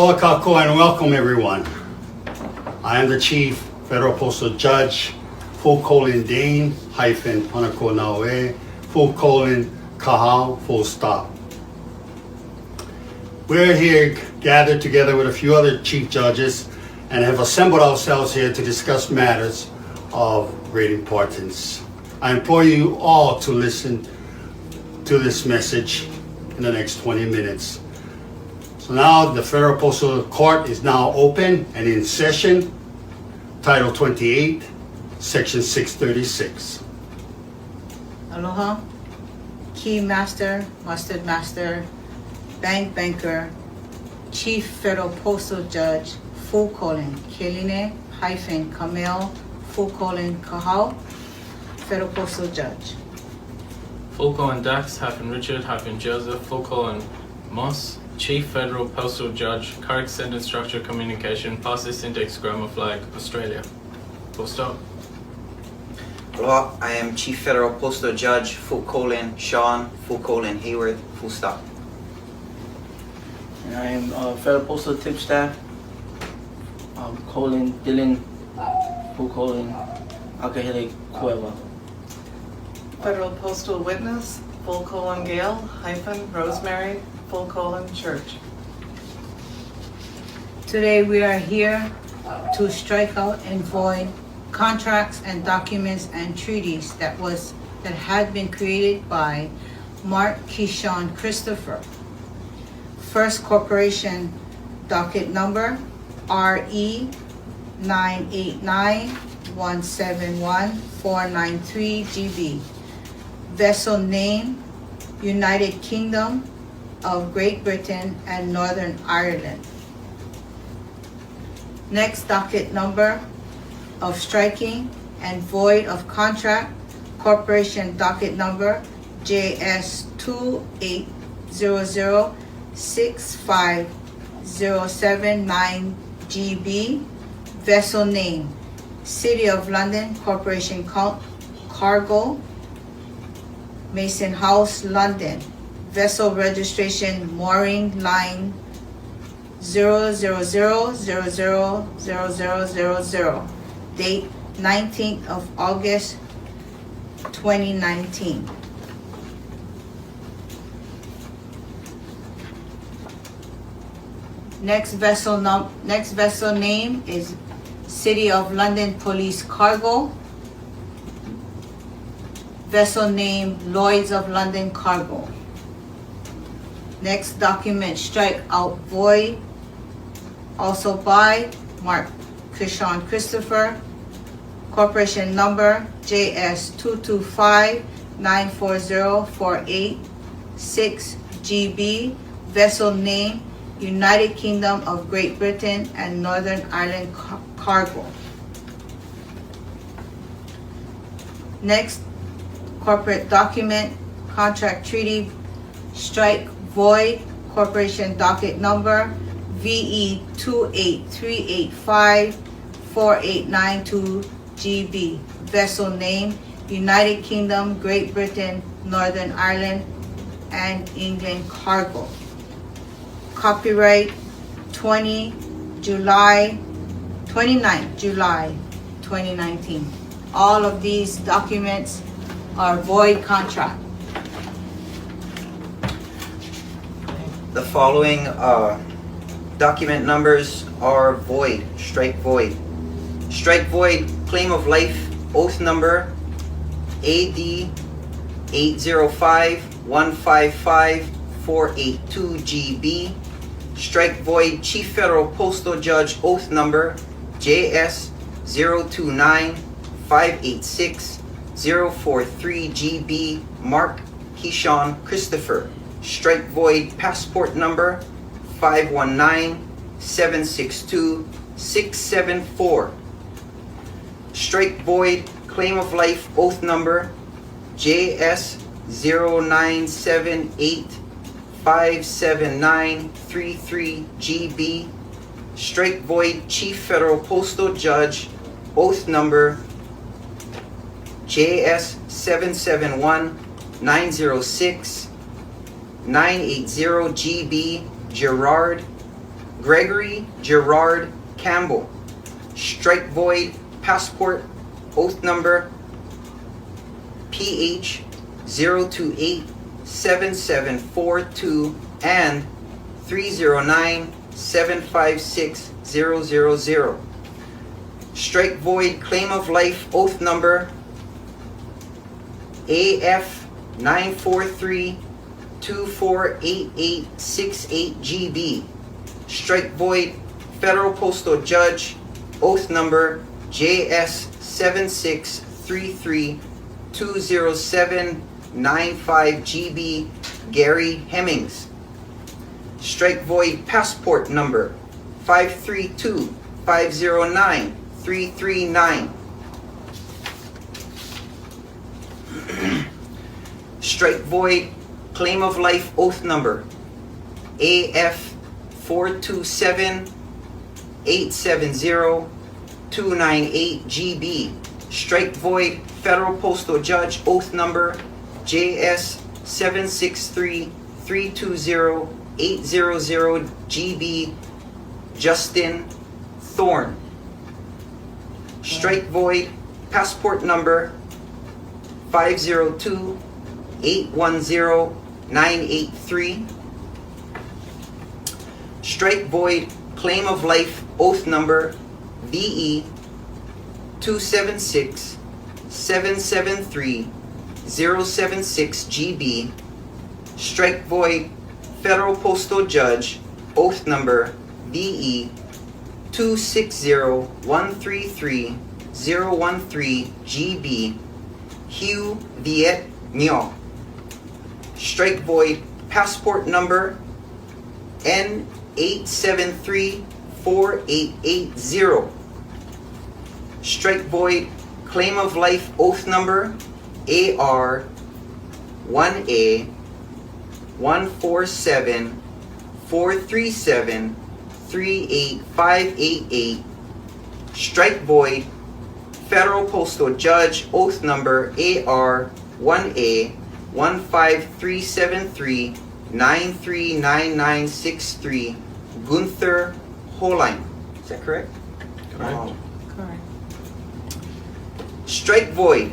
Kako and welcome everyone. I am the Chief Federal Postal Judge, Dane Hanako Naoe, Kahau, full stop. We're here gathered together with a few other Chief Judges and have assembled ourselves here to discuss matters of great importance. I implore you all to listen to this message in the next 20 minutes. So now the Federal Postal Court is now open and in session. Title 28, Section 636. Aloha, Key Master, Mustard Master, Bank Banker, Chief Federal Postal Judge, Keline Kamel, Kahau, Federal Postal Judge. Dax, Richard, Joseph, Moss, Chief Federal Postal Judge, Correct Sentence Structure Communication, Passes Syntax Grammar Flag, Australia. Full stop. Aloha, I am Chief Federal Postal Judge, Sean, Hayward, full stop. And I am Federal Postal Tipstaff, Dylan, Akahele Cueva. Federal Postal Witness, Gail, Rosemary, Church. Today we are here to strike out and void contracts and documents and treaties that had been created by Mark Keyshawn Christopher. First Corporation docket number RE 989171493 GB. Vessel name United Kingdom of Great Britain and Northern Ireland. Next docket number of striking and void of contract, corporation docket number JS 280065079 GB. Vessel name City of London Corporation Cargo, Mason House, London. Vessel registration mooring line 000000000. Date 19th of August 2019. Next vessel name is City of London Police Cargo. Vessel name Lloyds of London Cargo. Next document strike out void, also by Mark Keyshawn Christopher. Corporation number JS 225940486 GB. Vessel name United Kingdom of Great Britain and Northern Ireland Cargo. Next corporate document contract treaty strike void, corporation docket number VE 283854892 GB. Vessel name United Kingdom, Great Britain, Northern Ireland and England Cargo. Copyright 29 July 2019. All of these documents are void contract. The following document numbers are void, strike void. Strike void, claim of life, oath number AD 805155482 GB. Strike void, Chief Federal Postal Judge, oath number JS 029586 GB. Mark Keyshawn Christopher. Strike void, passport number 519762674. Strike void, claim of life, oath number JS 09785793 GB. Strike void, Chief Federal Postal Judge, oath number JS 771906 980 GB Gerard Gregory Gerard Campbell. Strike void passport oath number PH 0287742 and 309756000. Strike void claim of life oath number AF 943248868GB. Strike void Federal Postal Judge oath number JS 763320795GB Gary Hemmings. Strike void passport number 532509339. Strike void claim of life oath number AF 427870298GB. Strike void Federal Postal Judge oath number JS 763320800GB Justin Thorne. Strike void passport number 502810983. Strike void claim of life oath number VE 276773076GB. Strike void Federal Postal Judge oath number VE 2601330013GB Hugh Viet Myo. Strike void passport number N8734880. Strike void claim of life oath number AR 1A 14743738588. Strike void Federal Postal Judge oath number AR 1A 15373939963 Gunther Holein. Is that correct? Correct. Oh. Correct. Strike void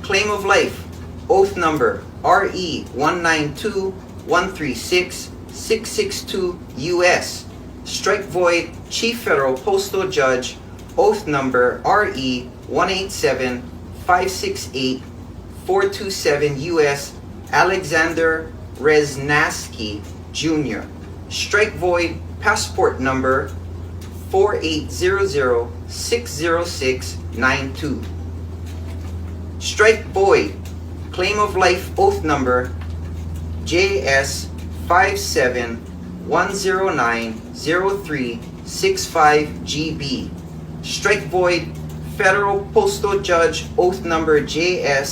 claim of life oath number RE 192136662 US. Strike void Chief Federal Postal Judge oath number RE 187568427 US Alexander Reznasky Jr. Strike void passport number 480060692. Strike void claim of life oath number JS 571090365GB. Strike void Federal Postal Judge oath number JS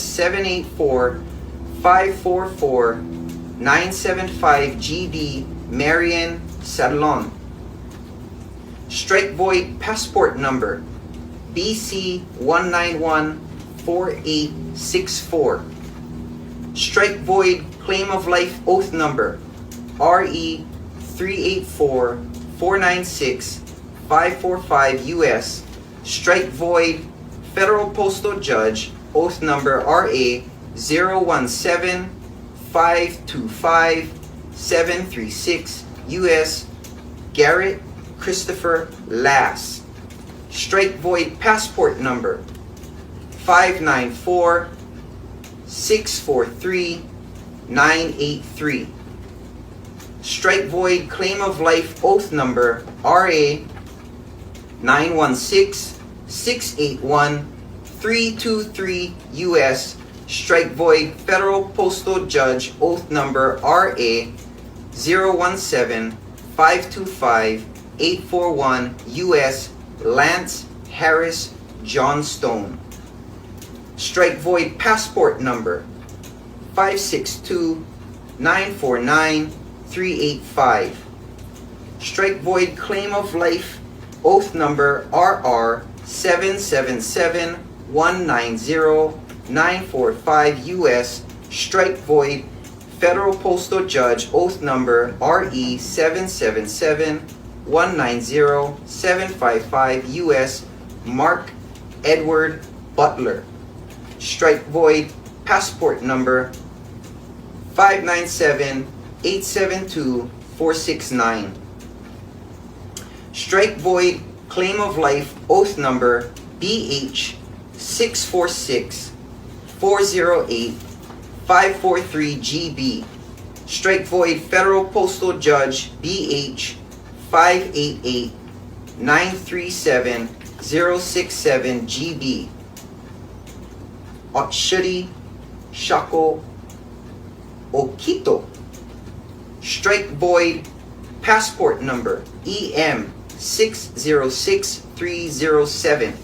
784544975GB Marian Sadlon. Strike void passport number BC 1914864. Strike void claim of life oath number RE 3844965545 US. Strike void Federal Postal Judge oath number RA 0175257736 US Garrett Christopher Lass. Strike void passport number 594643983. Strike void claim of life oath number RA 916681323 US. Strike void Federal Postal Judge oath number RA 0175258441 US Lance Harris Johnstone. Strike void passport number 562949385. Strike void claim of life oath number RR 77190945 US. Strike void Federal Postal Judge oath number RE 190755 U.S. Mark Edward Butler. Strike void passport number 597-872-469. Strike void claim of life oath number BH 646-408-543 GB. Strike void federal postal judge BH 588-937-067 GB. Otshudi Shako Okito. Strike void passport number EM 606307.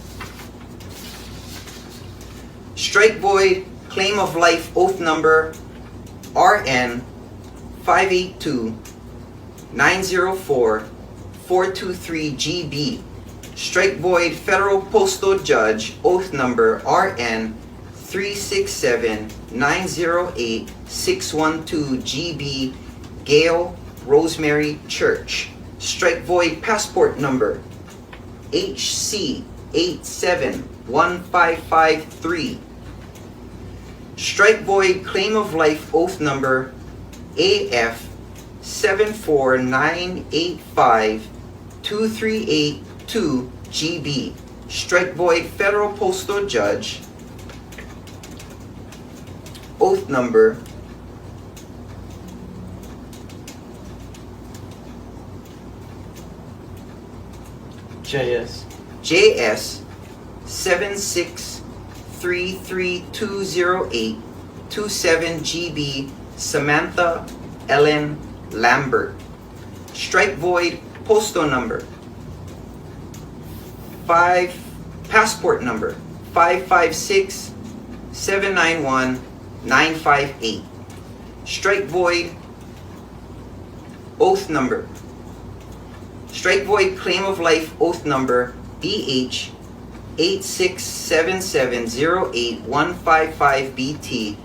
Strike void claim of life oath number RN 582-904-423 GB. Strike void federal postal judge oath number RN 367-908-612 GB. Gail Rosemary Church. Strike void passport number HC 871553. Strike void claim of life oath number AF 74985-2382 GB. Strike void federal postal judge oath number JS. JS 7633208-27 GB. Samantha Ellen Lambert. Strike void postal number passport number 556-791-958. Strike void oath number. Strike void claim of life oath number BH 867708155BT.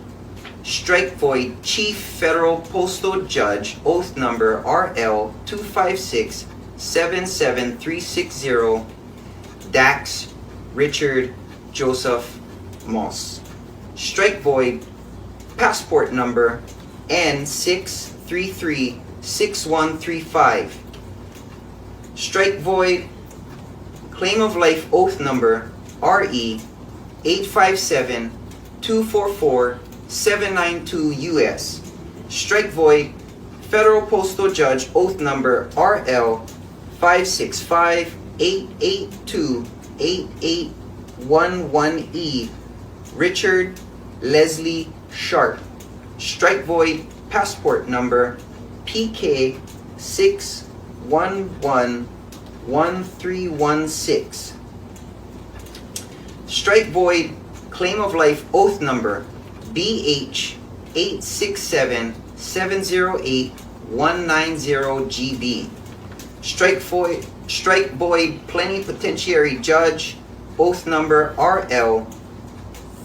Strike void Chief Federal Postal Judge oath number RL 256-77360. Dax Richard Joseph Moss. Strike void passport number N6336135. Strike void claim of life oath number RE 857-244-792 US. Strike void federal postal judge oath number RL 565-882-8811E. Richard Leslie Sharp. Strike void passport number PK 6111316. Strike void claim of life oath number BH 867708190 GB. Strike void plenipotentiary judge oath number RL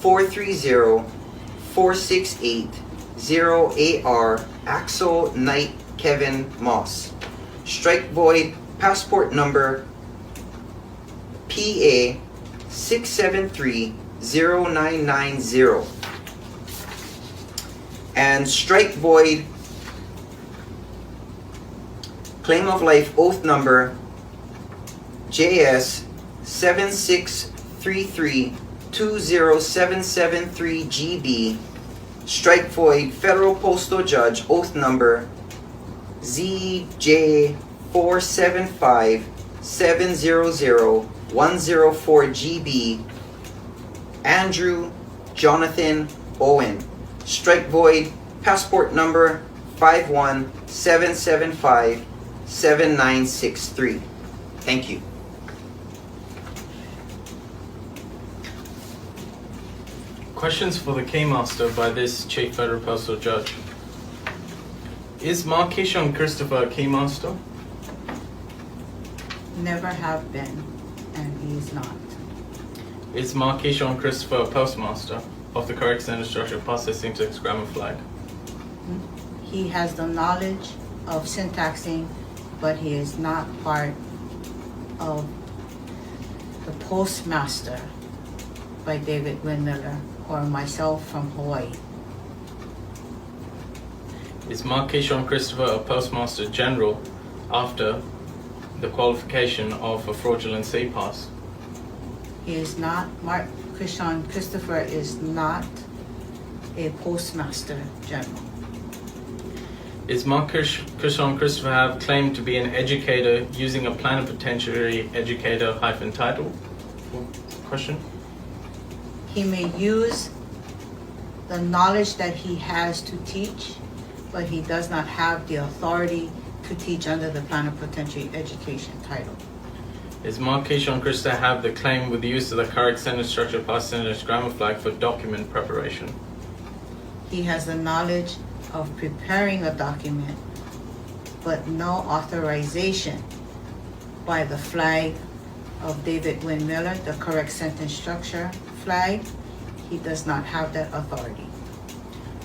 4304680AR Axel Knight Kevin Moss. Strike void passport number PA 6730990. And strike void claim of life oath number JS 763320773 GB. Strike void federal postal judge oath number ZJ 475700104 GB. Andrew Jonathan Owen. Strike void passport number 517757963. Thank you. Questions for the K-Master by this Chief Federal Postal Judge. Is Markishon Christopher a K-Master? Never have been, and he's not. Is Markishon Christopher a Postmaster of the correct sentence structure processing 6 grammar flag? He has the knowledge of syntaxing but he is not part of the postmaster by David Wynn Miller or myself from Hawaii. Is Mark Keyshawn Christopher a Postmaster General after the qualification of a fraudulent sea pass? He is not, Mark Keyshawn Christopher is not a Postmaster General. Is Mark Keyshawn Christopher have claimed to be an educator using a plenipotentiary educator hyphen title? Question? He may use the knowledge that he has to teach, but he does not have the authority to teach under the plenipotentiary education title. Is Mark Keyshawn Christopher have the claim with the use of the correct sentence structure past sentence grammar flag for document preparation? He has the knowledge of preparing a document, but no authorization by the flag of David Wynn Miller, the correct sentence structure flag. He does not have that authority.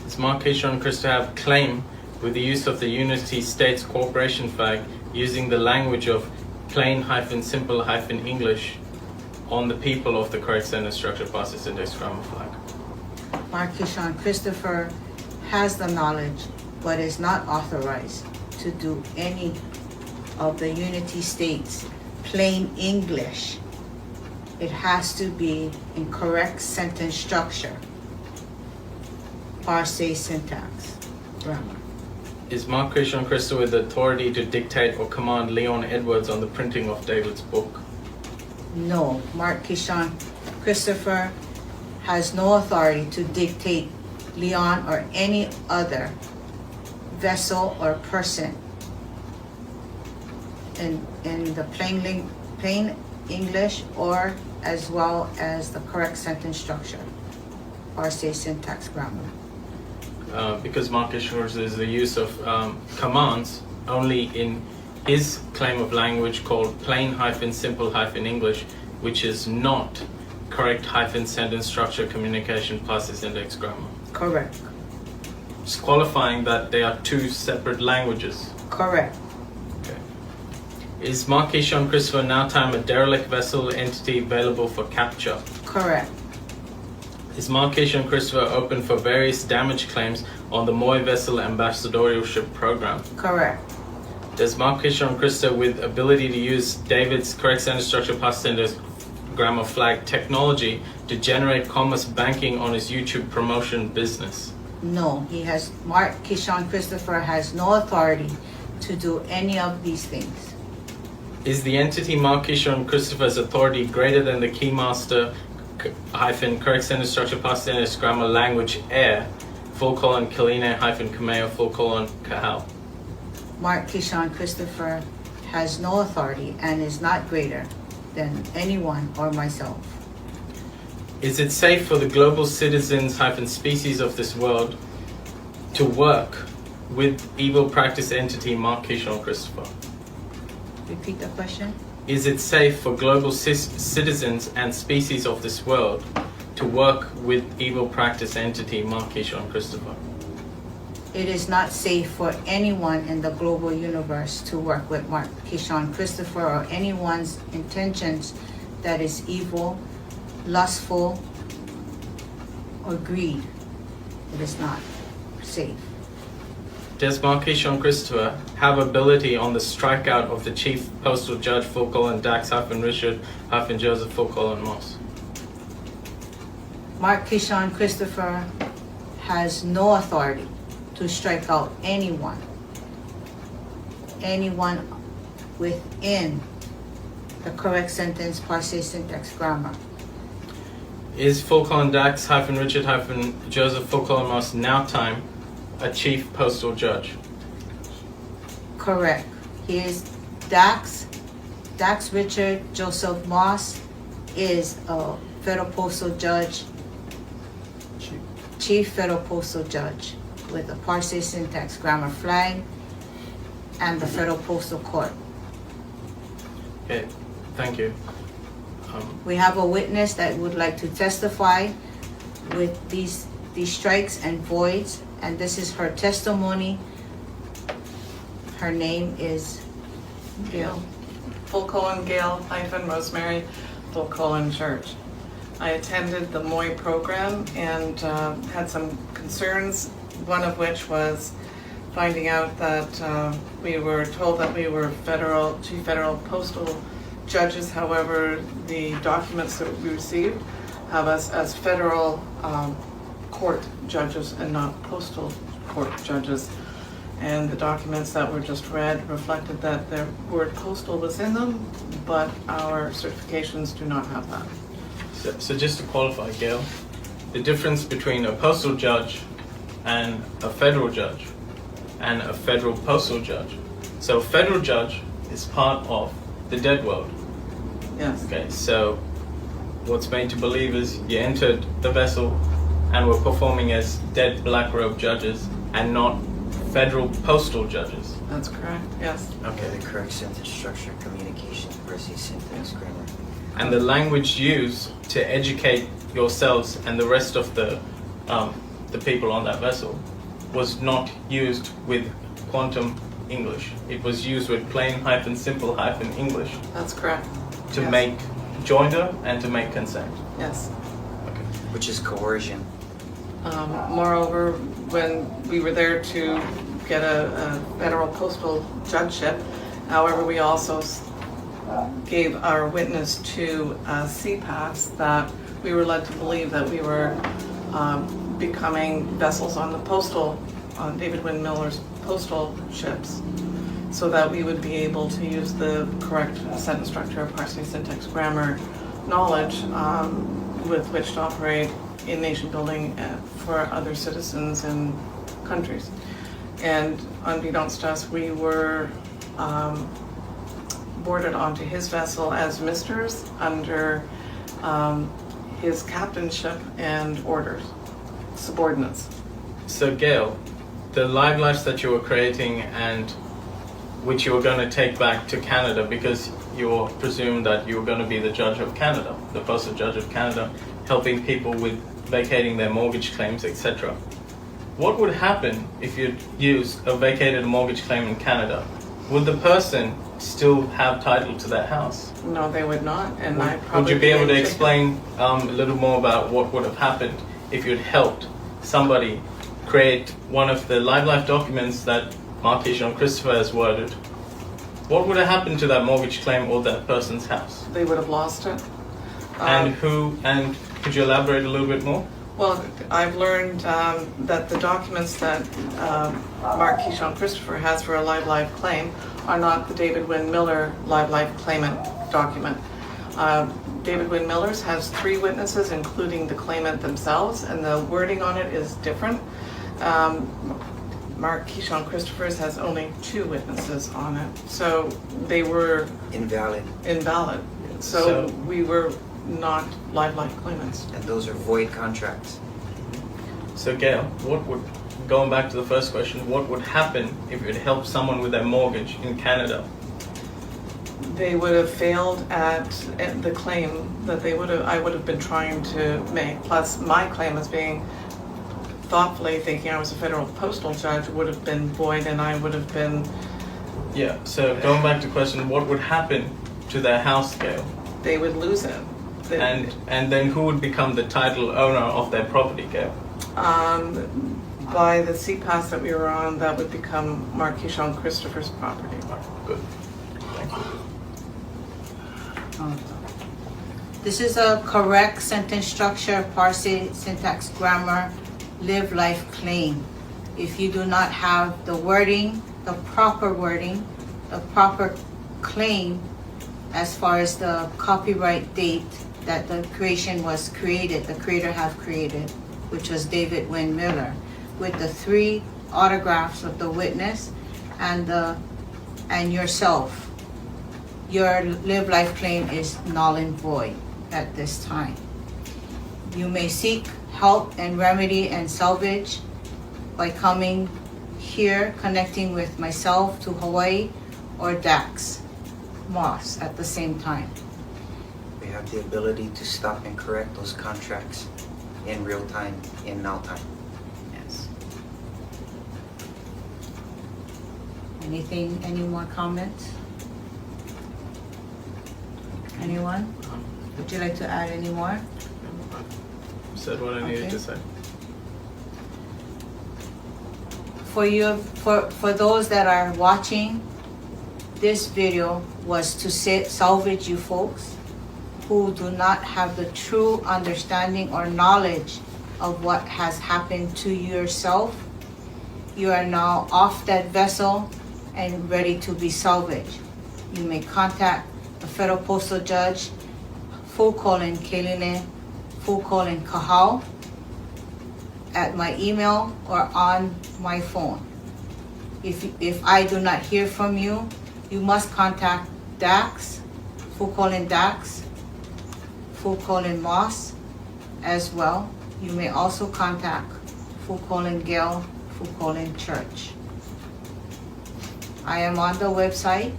Does Mark Keyshawn Christopher have claim with the use of the Unity States Corporation flag using the language of plain hyphen simple hyphen English on the people of the correct sentence structure past its index grammar flag? Mark Keyshawn Christopher has the knowledge, but is not authorized to do any of the Unity States plain English. It has to be in correct sentence structure, parse syntax, grammar. Is Mark Keyshawn Christopher with the authority to dictate or command Leon Edwards on the printing of David's book? No, Mark Keyshawn Christopher has no authority to dictate Leon or any other vessel or person in the plain English or as well as the correct sentence structure, parse syntax, grammar. Because Mark Keyshawn is the use of commands only in his claim of language called plain hyphen simple hyphen English, which is not correct hyphen sentence structure communication past its index grammar. Correct. Just qualifying that they are two separate languages. Correct. Okay. Is Mark Keyshawn Christopher now time a derelict vessel entity available for capture? Correct. Is Mark Keyshawn Christopher open for various damage claims on the Moy Vessel Ambassadorship Program? Correct. Does Mark Keyshawn Christopher with ability to use David's correct sentence structure past sentence grammar flag technology to generate commerce banking on his YouTube promotion business? No, Mark Keyshawn Christopher has no authority to do any of these things. Is the entity Mark Keyshawn Christopher's authority greater than the Keymaster hyphen correct sentence structure past sentence grammar language air full colon Kaline hyphen Kamea full colon Kahal? Mark Keyshawn Christopher has no authority and is not greater than anyone or myself. Is it safe for the global citizens hyphen species of this world to work with evil practice entity Mark Keyshawn Christopher? Repeat the question. Is it safe for global citizens and species of this world to work with evil practice entity Mark Keyshawn Christopher? It is not safe for anyone in the global universe to work with Mark Keyshawn Christopher or anyone's intentions that is evil, lustful, or greed. It is not safe. Does Mark Keyshawn Christopher have ability on the strikeout of the Chief Postal Judge full colon Dax hyphen Richard hyphen Joseph full colon Moss? Mark Keyshawn Christopher has no authority to strike out anyone within the correct sentence, parse syntax, grammar. Is full colon Dax hyphen Richard hyphen Joseph full colon Moss now time a Chief Postal Judge? Correct. He is Dax Richard Joseph Moss is a federal postal judge, Chief Federal Postal Judge with the parse syntax grammar flag and the Federal Postal Court. Okay, thank you. We have a witness that would like to testify with these strikes and voids, and this is her testimony. Her name is Gale. Gale hyphen Rosemary Church. I attended the MOI program and had some concerns, one of which was finding out that we were told that we were chief federal postal judges. However, the documents that we received have us as federal court judges and not postal court judges. And the documents that were just read reflected that the word postal was in them, but our certifications do not have that. So just to qualify, Gail, the difference between a postal judge and a federal judge and a federal postal judge. So a federal judge is part of the dead world. Yes. Okay, so what's made to believe is you entered the vessel and were performing as dead black robe judges and not federal postal judges. That's correct, yes. Okay. The correct sentence structure, communication versus syntax, grammar. And the language used to educate yourselves and the rest of the people on that vessel was not used with quantum English. It was used with plain hyphen simple hyphen English That's correct. to Yes. make joinder and to make consent. Yes. Okay. Which is coercion. Moreover, when we were there to get a federal postal judgeship, however, we also gave our witness to CPAS that we were led to believe that we were becoming vessels on the postal, on David Wynn Miller's postal ships, so that we would be able to use the correct sentence structure, parsing, syntax, grammar knowledge with which to operate in nation building for other citizens and countries. And unbeknownst to us, we were boarded onto his vessel as misters under his captainship and orders, subordinates. So Gail, the live lives that you were creating and which you were going to take back to Canada because you were presumed that you were going to be the judge of Canada, the postal judge of Canada, helping people with vacating their mortgage claims, etc. What would happen if you used a vacated mortgage claim in Canada? Would the person still have title to that house? No, they would not, and I Would probably... you be able to in explain a little more about what would have happened if you'd helped somebody create one of the live documents that Mark Keyshawn Christopher has worded? What would have happened to that mortgage claim or that person's house? They would have lost it. And could you elaborate a little bit more? Well, I've learned that the documents that Mark Keyshawn Christopher has for a live claim are not the David Wynn Miller live claimant document. David Wynn Miller's has 3 witnesses, including the claimant themselves, and the wording on it is different. Mark Keyshawn Christopher's has only 2 witnesses on it, so they were Invalid. So we were not live claimants. And those are void contracts. So Gail, going back to the first question, what would happen if you'd helped someone with their mortgage in Canada? They would have failed at the claim that I would have been trying to make. Plus, my claim as being thoughtfully thinking I was a federal postal judge would have been void, and I would have been... Yeah, so going back to the question, what would happen to their house, Gail? They would lose it. And then who would become the title owner of their property, Gail? By the CPAS that we were on, that would become Mark Keyshawn Christopher's property. Good. Thank you. This is a correct sentence structure, parsing, syntax, grammar, live life claim. If you do not have the wording, the proper claim as far as the copyright date that the creation was created, the creator have created, which was David Wynn Miller, with the 3 autographs of the witness and yourself, your live life claim is null and void at this time. You may seek help and remedy and salvage by coming here, connecting with myself to Hawaii or Dax Moss at the same time. We have the ability to stop and correct those contracts in real time, in now time. Yes. Any more comments? Anyone? Would you like to add any more? I've said what I needed Okay. to say. For those that are watching, this video was to salvage you folks who do not have the true understanding or knowledge of what has happened to yourself. You are now off that vessel and ready to be salvaged. You may contact the federal postal judge, Keline, Kahau, at my email or on my phone. If I do not hear from you, you must contact Dax, Dax, Moss as well. You may also contact Gail, Church. I am on the website,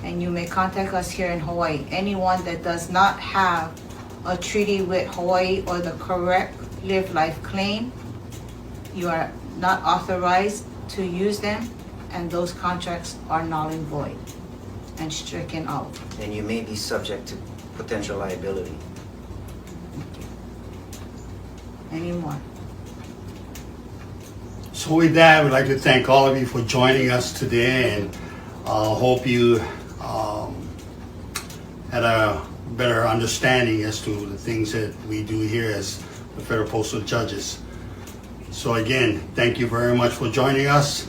and you may contact us here in Hawaii. Anyone that does not have a treaty with Hawaii or the correct Live Life claim, you are not authorized to use them, and those contracts are null and void and stricken out. And you may be subject to potential liability. Any more? So with that, we'd like to thank all of you for joining us today, and hope you had a better understanding as to the things that we do here as the Federal Postal Judges. So again, thank you very much for joining us.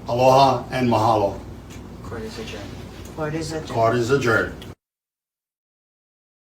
Aloha and mahalo. Court is adjourned. Court is adjourned. Court is adjourned.